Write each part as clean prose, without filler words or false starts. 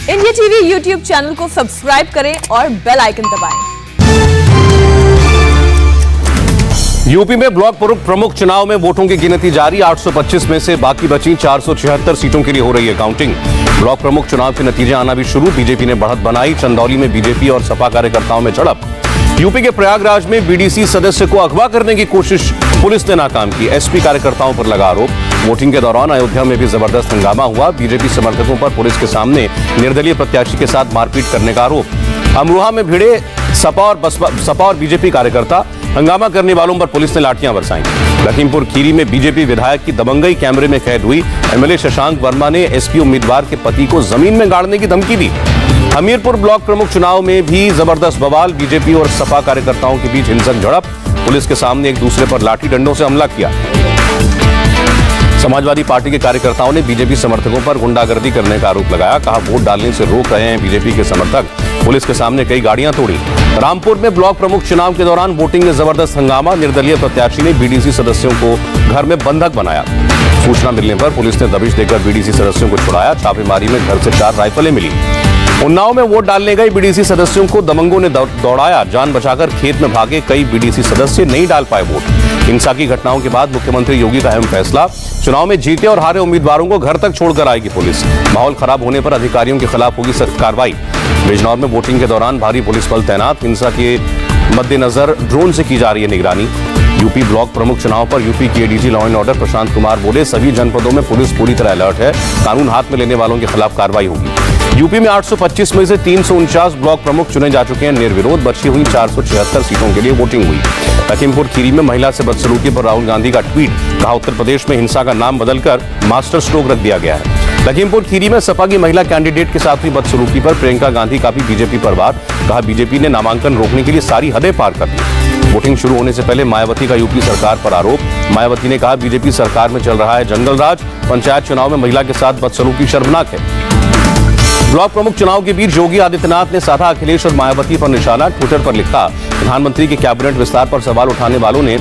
India TV YouTube channel को subscribe करें और बेल आइकन दबाएं। यूपी में ब्लॉक प्रमुख चुनाव में वोटों की गिनती जारी। 825 में से बाकी बची 476 सीटों के लिए हो रही है काउंटिंग। ब्लॉक प्रमुख चुनाव के नतीजे आना भी शुरू। बीजेपी ने बढ़त बनाई। चंदौली में बीजेपी और सपा कार्यकर्ताओं में झड़प। यूपी के प्रयागराज में बीडीसी सदस्य को अगवा करने की कोशिश पुलिस ने नाकाम की। एसपी कार्यकर्ताओं पर लगा आरोप। वोटिंग के दौरान अयोध्या में भी जबरदस्त हंगामा हुआ। बीजेपी समर्थकों पर पुलिस के सामने निर्दलीय प्रत्याशी के साथ मारपीट करने का आरोप। अमरोहा में भिड़े सपा और बीजेपी कार्यकर्ता। हंगामा करने वालों पर पुलिस ने लाठियां बरसाई। लखीमपुर खीरी में बीजेपी विधायक की दबंगई कैमरे में कैद हुई। एमएलए शशांक वर्मा ने एसपी उम्मीदवार के पति को जमीन में गाड़ने की धमकी दी। हमीरपुर ब्लॉक प्रमुख चुनाव में भी जबरदस्त बवाल। बीजेपी और सपा कार्यकर्ताओं के बीच हिंसक झड़प। पुलिस के सामने एक दूसरे पर लाठी डंडों से हमला किया। समाजवादी पार्टी के कार्यकर्ताओं ने बीजेपी समर्थकों पर गुंडागर्दी करने का आरोप लगाया। कहा, वोट डालने से रोक रहे हैं बीजेपी के समर्थक। पुलिस के सामने कई गाड़ियां तोड़ी। रामपुर में ब्लॉक प्रमुख चुनाव के दौरान वोटिंग में जबरदस्त हंगामा। निर्दलीय प्रत्याशी ने बीडीसी सदस्यों को घर में बंधक बनाया। सूचना मिलने पर पुलिस ने दबिश देकर बीडीसी सदस्यों को छुड़ाया। छापेमारी में घर से 4 राइफलें मिली। उन्नाव में वोट डालने गए बीडीसी सदस्यों को दबंगों ने दौड़ाया। जान बचाकर खेत में भागे कई बीडीसी सदस्य नहीं डाल पाए वोट। हिंसा की घटनाओं के बाद मुख्यमंत्री योगी का अहम फैसला। चुनाव में जीते और हारे उम्मीदवारों को घर तक छोड़कर आएगी पुलिस। माहौल खराब होने पर अधिकारियों के खिलाफ होगी सख्त कार्रवाई। बिजनौर में वोटिंग के दौरान भारी पुलिस बल तैनात। हिंसा के मद्देनजर ड्रोन से की जा रही है निगरानी। यूपी ब्लॉक प्रमुख चुनाव पर यूपी के ADG law and order Prashant Kumar बोले, सभी जनपदों में पुलिस पूरी तरह अलर्ट है। कानून हाथ में लेने वालों के खिलाफ कार्रवाई होगी। यूपी में 825 में से 349 ब्लॉक प्रमुख चुने जा चुके हैं निर्विरोध। बची हुई 476 सीटों के लिए वोटिंग हुई। लखीमपुर खीरी में महिला से बदसलूकी पर राहुल गांधी का ट्वीट। कहा, उत्तर प्रदेश में हिंसा का नाम बदलकर मास्टर स्ट्रोक रख दिया गया है। लखीमपुर खीरी में सपा की महिला कैंडिडेट के साथ हुई बदसलूकी पर प्रियंका गांधी का भी बीजेपी पर वार। कहा, बीजेपी ने नामांकन रोकने के लिए सारी हदें पार कर दी। वोटिंग शुरू होने से पहले मायावती का यूपी सरकार पर आरोप। मायावती ने कहा, बीजेपी सरकार में चल रहा है जंगल राज। पंचायत चुनाव में महिला के साथ बदसलूकी शर्मनाक है। ब्लॉक प्रमुख चुनाव के बीच योगी आदित्यनाथ ने साधा अखिलेश और मायावती पर निशाना। ट्विटर पर लिखा, प्रधानमंत्री के कैबिनेट विस्तार पर सवाल उठाने वालों ने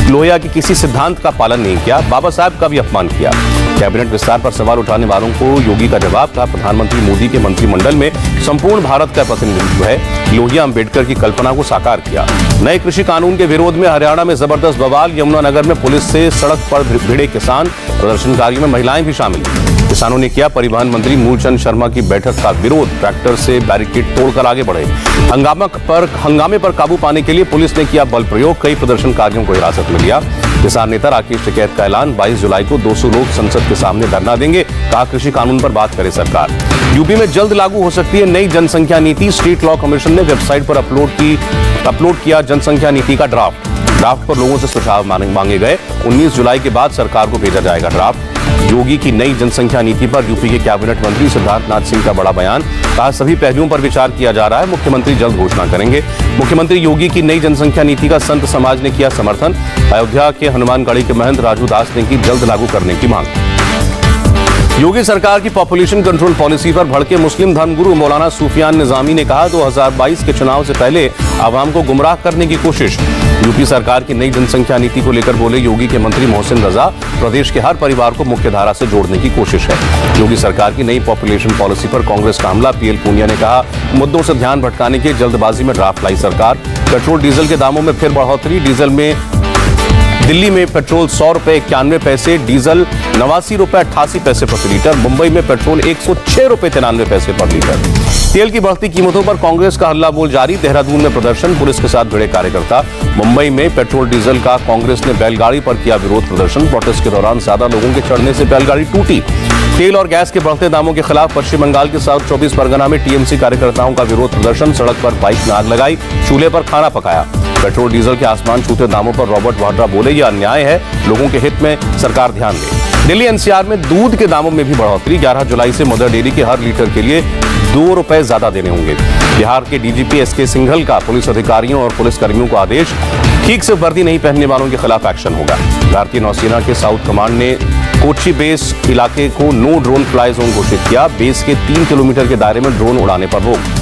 लोहिया के किसी सिद्धांत का पालन नहीं किया। बाबा साहब का भी अपमान किया। कैबिनेट विस्तार पर सवाल उठाने वालों को योगी का जवाब था, प्रधानमंत्री मोदी के मंत्रिमंडल में संपूर्ण भारत का प्रतिनिधित्व है। लोहिया अंबेडकर की कल्पना को साकार किया। नए कृषि कानून के विरोध में हरियाणा में जबरदस्त बवाल। यमुनानगर में पुलिस से सड़क पर भिड़े किसान। प्रदर्शनकारियों में महिलाएं भी शामिल। किसानों ने किया परिवहन मंत्री मूलचंद शर्मा की बैठक का विरोध। ट्रैक्टर से बैरिकेड तोड़कर आगे बढ़े। हंगामे पर काबू पाने के लिए पुलिस ने किया बल प्रयोग। कई प्रदर्शनकारियों को हिरासत में लिया। किसान नेता राकेश टिकैत का ऐलान, 22 जुलाई को 200 लोग संसद के सामने धरना देंगे। कहा, कृषि कानून पर बात करे सरकार। यूपी में जल्द लागू हो सकती है नई जनसंख्या नीति। स्टेट लॉ कमीशन ने वेबसाइट पर अपलोड किया जनसंख्या नीति का ड्राफ्ट पर लोगों से सुझाव मांगे गए। 19 जुलाई के बाद सरकार को भेजा जाएगा ड्राफ्ट। योगी की नई जनसंख्या नीति पर यूपी के कैबिनेट मंत्री सिद्धार्थनाथ सिंह का बड़ा बयान। कहा, सभी पहलुओं पर विचार किया जा रहा है। मुख्यमंत्री जल्द घोषणा करेंगे। मुख्यमंत्री योगी की नई जनसंख्या नीति का संत समाज ने किया समर्थन। अयोध्या के हनुमानगढ़ी के महंत राजू दास ने की जल्द लागू करने की मांग। योगी सरकार की पॉपुलेशन कंट्रोल पॉलिसी पर भड़के मुस्लिम धर्मगुरु मौलाना सूफियान निजामी ने कहा, 2022 के चुनाव से पहले आवाम को गुमराह करने की कोशिश। यूपी सरकार की नई जनसंख्या नीति को लेकर बोले योगी के मंत्री मोहसिन रजा, प्रदेश के हर परिवार को मुख्य धारा से जोड़ने की कोशिश है। योगी सरकार की नई पॉपुलेशन पॉलिसी पर कांग्रेस का हमला। पीएल पूनिया ने कहा, मुद्दों से ध्यान भटकाने के जल्दबाजी में ड्राफ्ट लाई सरकार। पेट्रोल डीजल के दामों में फिर बढ़ोतरी। दिल्ली में पेट्रोल 100 रुपए 91 पैसे, डीजल 89 रुपए 88 पैसे प्रति लीटर। मुंबई में पेट्रोल 106 रुपए 93 पैसे पर लीटर। तेल की बढ़ती कीमतों पर कांग्रेस का हल्ला बोल जारी। देहरादून में प्रदर्शन, पुलिस के साथ भिड़े कार्यकर्ता। मुंबई में पेट्रोल डीजल का कांग्रेस ने बैलगाड़ी पर किया विरोध प्रदर्शन। प्रोटेस्ट के दौरान ज्यादा लोगों के चढ़ने से बैलगाड़ी टूटी। तेल और गैस के बढ़ते दामों के खिलाफ पश्चिम बंगाल के साउथ 24 परगना में टीएमसी कार्यकर्ताओं का विरोध प्रदर्शन। सड़क पर बाइक में आग लगाई, चूल्हे पर खाना पकाया। पेट्रोल डीजल के आसमान छूते दामों पर रॉबर्ट वाड्रा बोले, यह अन्याय है, लोगों के हित में सरकार ध्यान दे। दिल्ली एनसीआर में दूध के दामों में भी बढ़ोतरी। 11 जुलाई से मदर डेयरी के हर लीटर के लिए 2 रुपए ज्यादा देने होंगे। बिहार के डीजीपी एसके सिंघल का पुलिस अधिकारियों और पुलिसकर्मियों को आदेश, ठीक से वर्दी नहीं पहनने वालों के खिलाफ एक्शन होगा। भारतीय नौसेना के साउथ कमांड ने कोची बेस इलाके को नो ड्रोन फ्लाई जोन घोषित किया। बेस के 3 किलोमीटर के दायरे में ड्रोन उड़ाने पर रोक।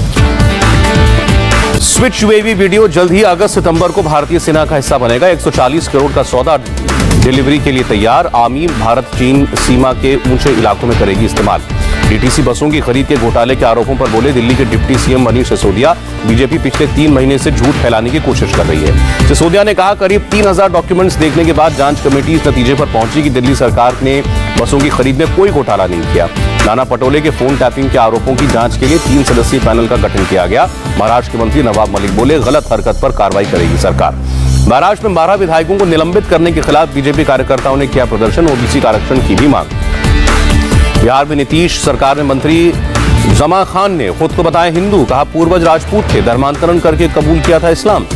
स्विच यूएवी वीडियो जल्द ही अगस्त सितंबर को भारतीय सेना का हिस्सा बनेगा। 140 करोड़ का सौदा डिलीवरी के लिए तैयार। आर्मी भारत चीन सीमा के ऊंचे इलाकों में करेगी इस्तेमाल। डीटीसी बसों की खरीद के घोटाले के आरोपों पर बोले दिल्ली के deputy CM Manish Sisodia, BJP पिछले 3 महीने से झूठ फैलाने की कोशिश कर रही है। सिसोदिया ने कहा, करीब 3000 डॉक्यूमेंट्स देखने के बाद जांच कमेटी इस नतीजे पर पहुंची कि दिल्ली सरकार ने बसों की खरीद में कोई घोटाला नहीं किया। नाना पटोले के फोन टैपिंग के आरोपों की जांच के लिए 3 सदस्यीय पैनल का गठन किया गया। महाराष्ट्र के मंत्री नवाब मलिक बोले, गलत हरकत पर कार्रवाई करेगी सरकार। महाराष्ट्र में 12 विधायकों को निलंबित करने के खिलाफ बीजेपी कार्यकर्ताओं ने किया प्रदर्शन, ओबीसी आरक्षण की भी मांग। बिहार में नीतीश सरकार में मंत्री जमा खान ने खुद को बताया हिंदू, कहा पूर्वज राजपूत थे, धर्मांतरण करके कबूल किया था इस्लाम।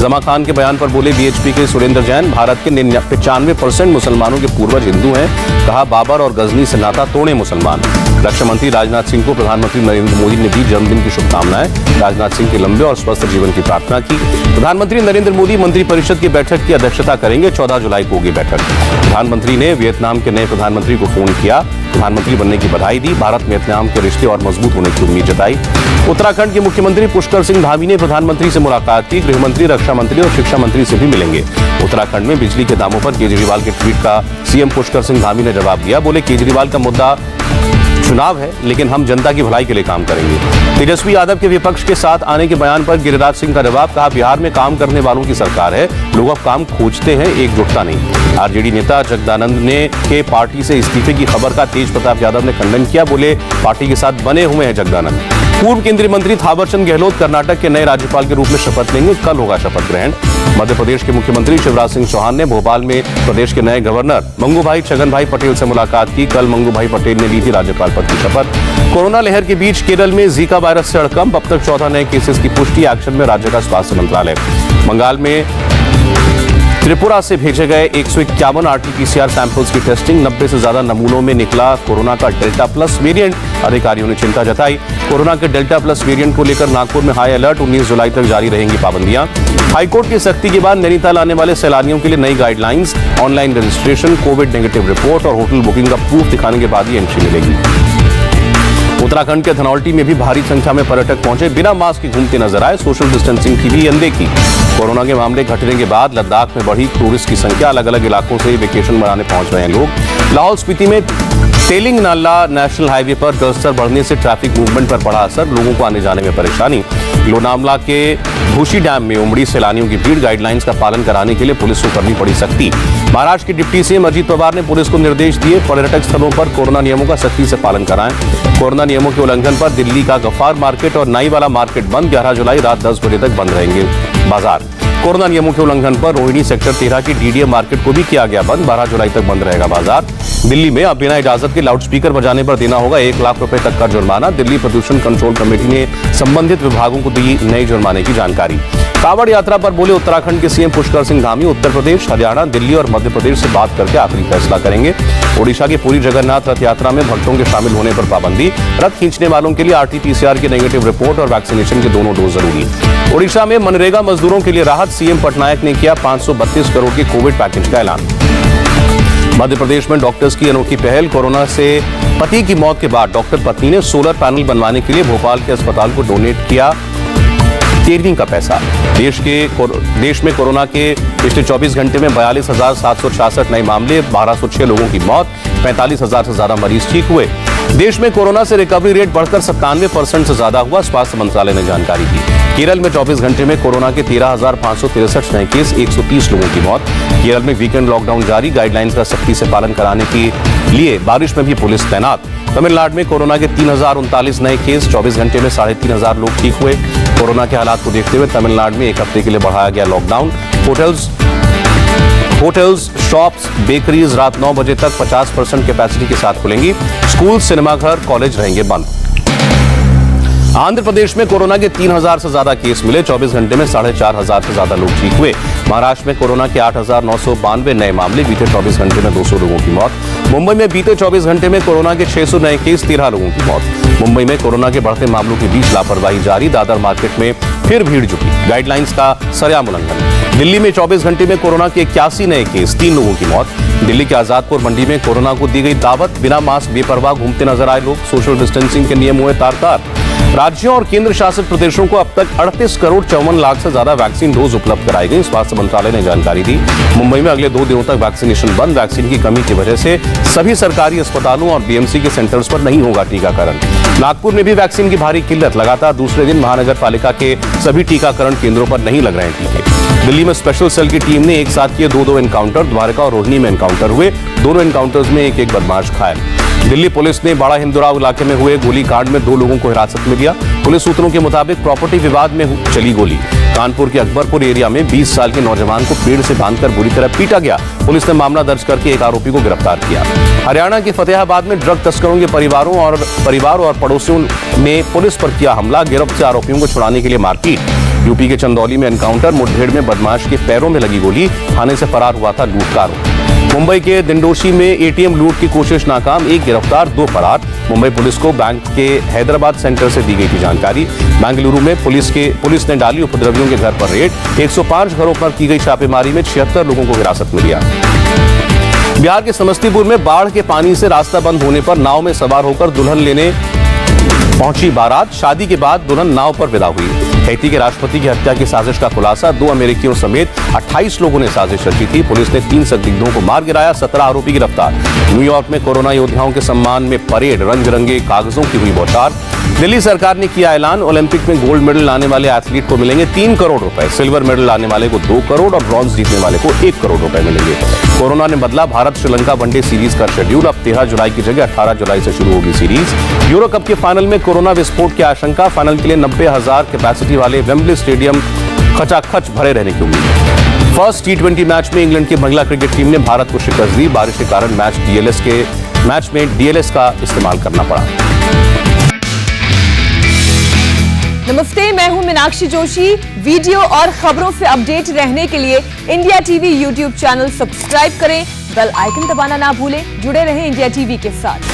जमा खान के बयान पर बोले बीएचपी के सुरेंद्र जैन, भारत के 95% मुसलमानों के पूर्वज हिंदू हैं, कहा बाबर और गजनी से नाता तोड़े मुसलमान। रक्षा मंत्री राजनाथ सिंह को प्रधानमंत्री नरेंद्र मोदी ने दी जन्मदिन की शुभकामनाएं, राजनाथ सिंह के लंबे और स्वस्थ जीवन की प्रार्थना की। प्रधानमंत्री नरेंद्र मोदी मंत्रिपरिषद की बैठक की अध्यक्षता करेंगे, 14 जुलाई को होगी बैठक। प्रधानमंत्री ने वियतनाम के नए प्रधानमंत्री को फोन किया, प्रधानमंत्री बनने की बधाई दी, भारत वियतनाम के रिश्ते और मजबूत होने की उम्मीद जताई। उत्तराखंड के मुख्यमंत्री पुष्कर सिंह धामी ने प्रधानमंत्री से मुलाकात की, गृह मंत्री, रक्षा मंत्री और शिक्षा मंत्री से भी मिलेंगे। उत्तराखंड में बिजली के दामों पर केजरीवाल के ट्वीट का सीएम पुष्कर सिंह धामी ने जवाब दिया, बोले केजरीवाल का मुद्दा चुनाव है, लेकिन हम जनता की भलाई के लिए काम करेंगे। तेजस्वी यादव के विपक्ष के साथ आने के बयान पर गिरिराज सिंह का जवाब, कहा बिहार में काम करने वालों की सरकार है, लोग अब काम खोजते हैं, एकजुटता नहीं। आरजेडी नेता जगदानंद ने के पार्टी से इस्तीफे की खबर का तेज प्रताप यादव ने खंडन किया, बोले पार्टी के साथ बने हुए हैं जगदानंद। पूर्व केंद्रीय मंत्री थावरचंद गहलोत कर्नाटक के नए राज्यपाल के रूप में शपथ लेंगे, कल होगा शपथ ग्रहण। मध्य प्रदेश के मुख्यमंत्री शिवराज सिंह चौहान ने भोपाल में प्रदेश के नए गवर्नर मंगूभाई छगनभाई पटेल से मुलाकात की, कल मंगूभाई पटेल ने ली थी राज्यपाल पद की शपथ। कोरोना लहर के बीच केरल में जीका वायरस से हड़कंप, अब तक 14 नए केसेस की पुष्टि, एक्शन में राज्य का स्वास्थ्य मंत्रालय। बंगाल में त्रिपुरा से भेजे गए 151 आरटीपीसीआर सैंपल्स की टेस्टिंग, 90 से ज्यादा नमूनों में निकला कोरोना का डेल्टा प्लस वेरिएंट, अधिकारियों ने चिंता जताई। कोरोना के डेल्टा प्लस वेरिएंट को लेकर नागपुर में हाई अलर्ट, 19 जुलाई तक जारी रहेंगी पाबंदियां। हाईकोर्ट की सख्ती के बाद नैनीताल आने वाले सैलानियों के लिए नई guidelines, online registration, Covid negative report और होटल बुकिंग का प्रूफ दिखाने के बाद ही एंट्री मिलेगी। उत्तराखंड के धनौल्टी में भी भारी संख्या में पर्यटक पहुंचे, बिना मास्क के घूमते नजर आए, सोशल डिस्टेंसिंग की भी अनदेखी। कोरोना के मामले घटने के बाद लद्दाख में बढ़ी टूरिस्ट की संख्या, अलग अलग इलाकों से वेकेशन मनाने पहुंच रहे हैं लोग। लाहौल स्पीति में तेलिंग नाला नेशनल हाईवे पर जलस्तर बढ़ने से ट्रैफिक मूवमेंट पर पड़ा असर, लोगों को आने जाने में परेशानी। लोनावला के भूशी डैम में उमड़ी सैलानियों की भीड़, गाइडलाइंस का पालन कराने के लिए पुलिस को करनी पड़ी सख्ती। महाराष्ट्र के डिप्टी सीएम अजीत पवार ने पुलिस को निर्देश दिए, पर्यटक स्थलों पर कोरोना नियमों का सख्ती से पालन कराएं। कोरोना नियमों के उल्लंघन पर दिल्ली का गफ्फार मार्केट और नाई वाला मार्केट बंद, 11 जुलाई रात 10 बजे तक बंद रहेंगे बाजार। कोरोना नियमों के उल्लंघन पर रोहिणी सेक्टर 13 की डीडीए मार्केट को भी किया गया बंद, 12 जुलाई तक बंद रहेगा बाजार। दिल्ली में अब बिना इजाजत के लाउडस्पीकर बजाने पर देना होगा 1 लाख रुपए तक का जुर्माना, दिल्ली प्रदूषण कंट्रोल कमेटी ने संबंधित विभागों को दी नई जुर्माने की जानकारी। कांवड़ यात्रा पर बोले उत्तराखंड के सीएम पुष्कर सिंह धामी, उत्तर प्रदेश, हरियाणा, दिल्ली और मध्य प्रदेश से बात करके आखिरी फैसला करेंगे। ओडिशा के पुरी जगन्नाथ रथ यात्रा में भक्तों के शामिल होने पर पाबंदी, रथ खींचने वालों के लिए आरटीपीसीआर की नेगेटिव रिपोर्ट और वैक्सीनेशन के दोनों डोज जरूरी। ओडिशा में मनरेगा मजदूरों के लिए राहत, सीएम पटनायक ने किया 532 करोड़ के कोविड पैकेज का ऐलान। मध्य प्रदेश में डॉक्टर्स की अनोखी पहल, कोरोना से पति की मौत के बाद डॉक्टर पत्नी ने सोलर पैनल बनवाने के लिए भोपाल के अस्पताल को डोनेट किया 13वीं का पैसा। देश में कोरोना के पिछले 24 घंटे में 42,766 नए मामले, 1206 लोगों की मौत, 45,000 से ज्यादा मरीज ठीक हुए। देश में कोरोना से रिकवरी रेट बढ़कर 97% से ज्यादा हुआ, स्वास्थ्य मंत्रालय ने जानकारी दी। केरल में 24 घंटे में कोरोना के 13,563 नए केस, 130 लोगों की मौत। केरल में वीकेंड लॉकडाउन जारी, गाइडलाइंस का सख्ती से पालन कराने के लिए बारिश में भी पुलिस तैनात। तमिलनाडु में कोरोना के 3,039 नए केस, 24 घंटे में 3,500 लोग ठीक हुए। कोरोना के हालात को देखते हुए तमिलनाडु में 1 हफ्ते के लिए बढ़ाया गया लॉकडाउन। होटल्स, शॉप्स, बेकरीज रात 9 बजे तक 50% कैपेसिटी के साथ खुलेंगी। स्कूल, सिनेमाघर, कॉलेज रहेंगे बंद। आंध्र प्रदेश में कोरोना के 3,000 से ज्यादा केस मिले, 24 घंटे में 4,500 से ज्यादा लोग ठीक हुए। महाराष्ट्र में कोरोना के 8,992 नए मामले, बीते 24 घंटे में 200 लोगों की मौत। मुंबई में बीते 24 घंटे में कोरोना के 600 नए केस, 13 लोगों की मौत। मुंबई में कोरोना के बढ़ते मामलों के बीच लापरवाही जारी, दादर मार्केट में फिर भीड़ जुटी, गाइडलाइंस का सरेआम उल्लंघन। दिल्ली में 24 घंटे में कोरोना के 81 नए केस, 3 लोगों की मौत। दिल्ली के आजादपुर मंडी में कोरोना को दी गई दावत, बिना मास्क बेपरवाह घूमते नजर आए लोग, सोशल डिस्टेंसिंग के नियम हुए तार-तार। राज्यों और केंद्र शासित प्रदेशों को अब तक 38 करोड़ 54 लाख से ज्यादा वैक्सीन डोज उपलब्ध कराई गई। स्वास्थ्य मंत्रालय ने जानकारी दी। मुंबई में अगले 2 दिनों तक वैक्सीनेशन बंद। वैक्सीन की कमी की वजह से सभी सरकारी अस्पतालों और बीएमसी के सेंटर्स पर नहीं होगा टीकाकरण। नागपुर में भी वैक्सीन की भारी किल्लत। लगातार दूसरे दिन महानगर पालिका के सभी टीकाकरण केंद्रों पर नहीं लग रहे हैं टीके। दिल्ली में स्पेशल सेल की टीम ने एक साथ किए 2 एनकाउंटर। द्वारका और रोहिणी में एनकाउंटर हुए। दोनों एनकाउंटर्स में एक बदमाश घायल। दिल्ली पुलिस ने बाड़ा हिंदुराव इलाके में हुए गोलीकांड में 2 लोगों को हिरासत में लिया। पुलिस सूत्रों के मुताबिक प्रॉपर्टी विवाद में चली गोली। कानपुर के अकबरपुर एरिया में 20 साल के नौजवान को पेड़ से बांधकर बुरी तरह पीटा गया। पुलिस ने मामला दर्ज करके एक आरोपी को गिरफ्तार किया। हरियाणा के फतेहाबाद में ड्रग तस्करों के परिवार और पड़ोसियों ने पुलिस पर किया हमला। गिरफ्त से आरोपियों को छुड़ाने के लिए मारपीट। यूपी के चंदौली में एनकाउंटर। मुठभेड़ में बदमाश के पैरों में लगी गोली। थाने से फरार हुआ था लूटकार। मुंबई के दिंडोशी में एटीएम लूट की कोशिश नाकाम। 1 गिरफ्तार 2 फरार। मुंबई पुलिस को बैंक के हैदराबाद सेंटर से दी गई थी जानकारी। बेंगलुरु में पुलिस ने डाली उपद्रवियों के घर पर रेड। 105 घरों पर की गई छापेमारी में 76 लोगों को हिरासत में लिया। बिहार के समस्तीपुर में बाढ़ के पानी से रास्ता बंद होने पर नाव में सवार होकर दुल्हन लेने पहुंची बारात। शादी के बाद दुल्हन नाव पर विदा हुई। हैती के राष्ट्रपति की हत्या की साजिश का खुलासा। 2 अमेरिकियों समेत 28 लोगों ने साजिश रची थी। पुलिस ने 3 संदिग्धों को मार गिराया। 17 आरोपी गिरफ्तार। न्यूयॉर्क में कोरोना योद्धाओं के सम्मान में परेड। रंग बिरंगे कागजों की हुई बौछार। दिल्ली सरकार ने किया ऐलान। ओलंपिक में गोल्ड मेडल लाने वाले एथलीट को मिलेंगे 3 करोड़ रुपए। सिल्वर मेडल लाने वाले को 2 करोड़ और ब्रॉन्ज जीतने वाले को 1 करोड़ रुपए मिलेंगे। कोरोना ने बदला भारत श्रीलंका वनडे सीरीज का शेड्यूल। अब 13 जुलाई की जगह 18 जुलाई से शुरू होगी सीरीज। यूरो कप के फाइनल में कोरोना विस्फोट की आशंका। फाइनल के लिए 90,000 कैपेसिटी वाले वेम्बली स्टेडियम खचाखच भरे रहने की उम्मीद। फर्स्ट T20 मैच में इंग्लैंड की महिला क्रिकेट टीम ने भारत को शिकस्त दी। बारिश के कारण मैच में डीएलएस का इस्तेमाल करना पड़ा। नमस्ते, मैं हूं मीनाक्षी जोशी। वीडियो और खबरों से अपडेट रहने के लिए India TV YouTube channel subscribe करें। बेल आइकन दबाना ना भूलें। जुड़े रहें इंडिया टीवी के साथ।